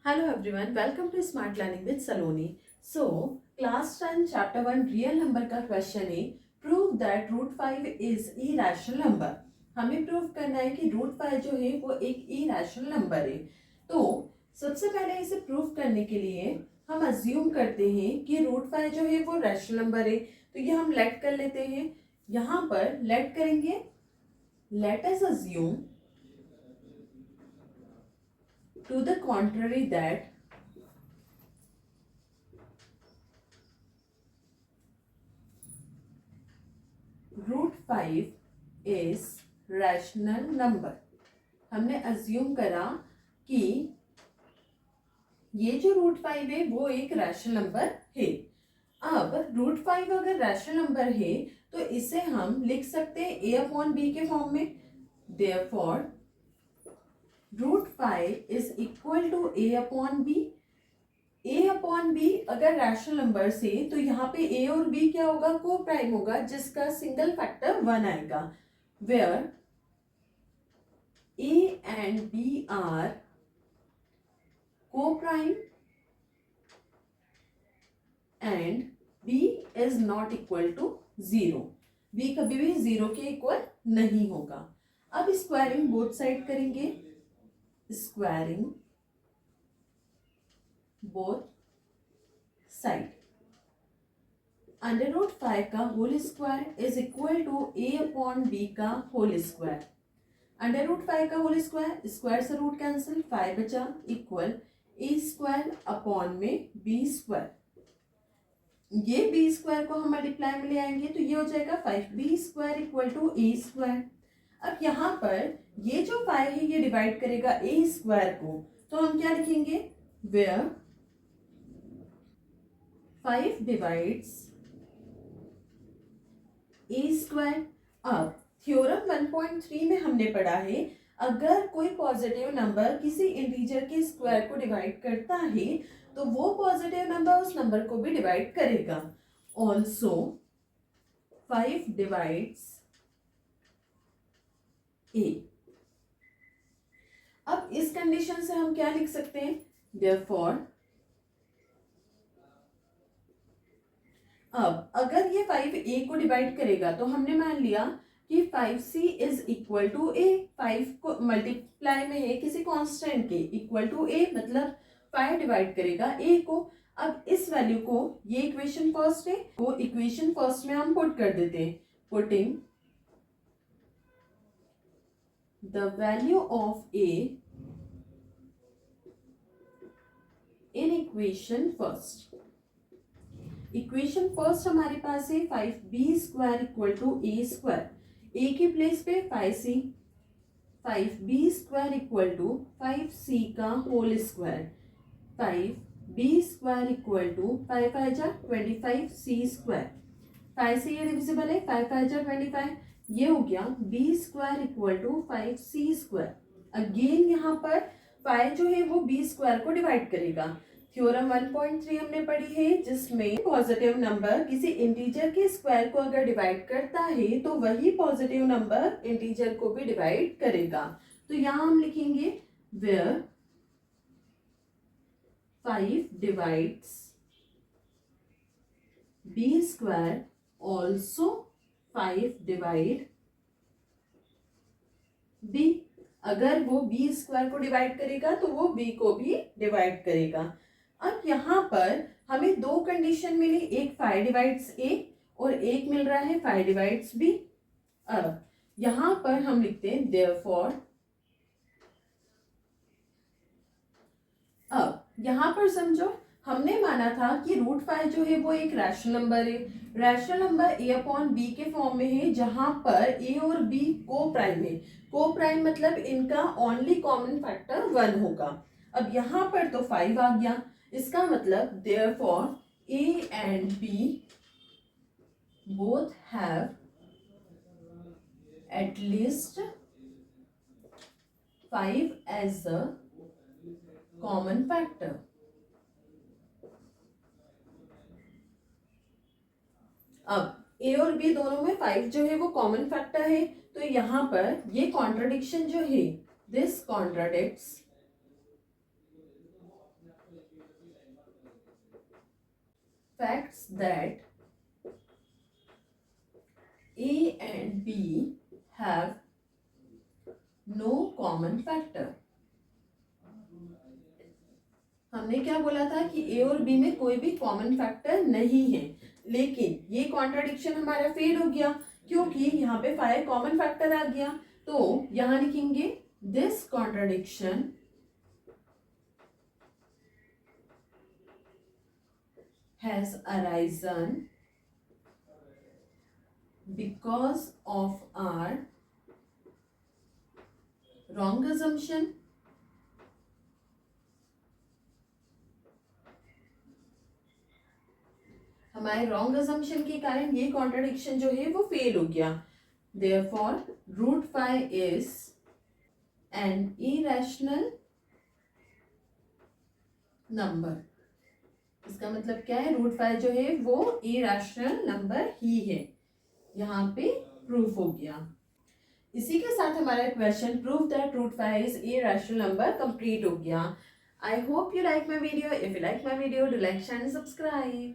Hello everyone, welcome to Smart Learning with Saloni. So, class 10 chapter 1 real number का question है prove that root 5 is irrational number. हमें prove करना है कि root 5 जो है वो एक irrational नंबर है. तो सबसे पहले इसे प्रूव करने के लिए हम अज्यूम करते हैं कि रूट 5 जो है वो रैशनल नंबर है. तो ये हम लेट कर लेते हैं. यहाँ पर लेट करेंगे, let us assume to the contrary that root 5 is rational number. हमने अज्यूम करा कि ये जो रूट 5 है वो एक रैशनल नंबर है. अब रूट 5 अगर रैशनल नंबर है तो इसे हम लिख सकते हैं a अपॉन बी के फॉर्म में. Therefore root 5 is equal to a upon B. a upon B अगर रैशनल नंबर से तो यहाँ पे a और b क्या होगा, को प्राइम होगा जिसका सिंगल फैक्टर 1 आएगा. Where a and b are coprime and b is not equal to 0. b कभी भी 0 के इक्वल नहीं होगा. अब स्क्वायरिंग बोथ साइड करेंगे. Squaring both side. Under root 5 का whole square is equal to a upon b का whole square. Under root 5 का होल स्क्वायर, स्क्वायर से रूट कैंसिल, 5 बचा, इक्वल a स्क्वायर अपॉन में b स्क्वायर. ये b square को हम मल्टीप्लाई में ले आएंगे तो ये हो जाएगा 5b square equal to a square. अब यहाँ पर ये जो 5 है ये डिवाइड करेगा a स्क्वायर को, तो हम क्या लिखेंगे, वेयर 5 डिवाइड्स a स्क्वायर. अब थ्योरम 1.3 में हमने पढ़ा है अगर कोई पॉजिटिव नंबर किसी इंटीजर के स्क्वायर को डिवाइड करता है तो वो पॉजिटिव नंबर उस नंबर को भी डिवाइड करेगा. Also 5 divides a. अब इस कंडीशन से हम क्या लिख सकते हैं, देयरफॉर अब अगर ये 5 a को डिवाइड करेगा तो हमने मान लिया कि 5c is equal to a. 5 को मल्टीप्लाई में है किसी कांस्टेंट के, इक्वल टू a मतलब 5 डिवाइड करेगा a को. अब इस वैल्यू को, ये इक्वेशन फर्स्ट है, वो इक्वेशन फर्स्ट में हम पुट कर देते हैं. Putting the value of a in equation first. Equation first हमारे पास है 5b square equal to a square. a की प्लेस पे 5c, 5b square equal to 5c का whole square. 5b square equal to 5 5 जा 25c स्क्वायर. 5 से ये divisible है, 5 5 जा 25, ये हो गया b square equal to 5c square. Again यहाँ पर 5 जो है वो b स्क्वायर को डिवाइड करेगा. थ्योरम 1.3 हमने पढ़ी है जिसमें पॉजिटिव नंबर किसी इंटीजर के स्क्वायर को अगर डिवाइड करता है तो वही पॉजिटिव नंबर इंटीजर को भी डिवाइड करेगा. तो यहाँ हम लिखेंगे where 5 divides b square, also 5 divide b. अगर वो b स्क्वायर को डिवाइड करेगा तो वो b को भी डिवाइड करेगा. अब यहाँ पर हमें दो कंडीशन मिली, एक 5 डिवाइड्स a और एक मिल रहा है 5 डिवाइड्स b. अब यहाँ पर हम लिखते हैं देयरफॉर, अब यहाँ पर समझो हमने माना था कि रूट 5 जो है वो एक रैशनल नंबर है. Rational number a upon B के फॉर्म में है जहां पर a और b को प्राइम है. को प्राइम मतलब इनका ओनली कॉमन फैक्टर 1 होगा. अब यहाँ पर तो 5 आ गया, इसका मतलब therefore a and b both have at least 5 as a common factor. अब a और b दोनों में 5 जो है वो कॉमन फैक्टर है, तो यहाँ पर ये कॉन्ट्रडिक्शन जो है, this contradicts facts that A and B have no common factor. हमने क्या बोला था कि ए और बी में कोई भी कॉमन फैक्टर नहीं है, लेकिन ये कॉन्ट्राडिक्शन हमारा फेल हो गया क्योंकि यहाँ पे 5 कॉमन फैक्टर आ गया। तो यहां लिखेंगे this contradiction has arisen because of our wrong assumption हमारे रॉन्ग assumption के कारण ये कॉन्ट्राडिक्शन जो है वो फेल हो गया। Therefore, root 5 is an irrational number. इसका मतलब क्या है, रूट 5 जो है वो irrational नंबर ही है। यहाँ पे प्रूफ हो गया। इसी के साथ हमारा question proof that root 5 is irrational number complete हो गया। I hope you like my video. If you like my video, do like, share and subscribe.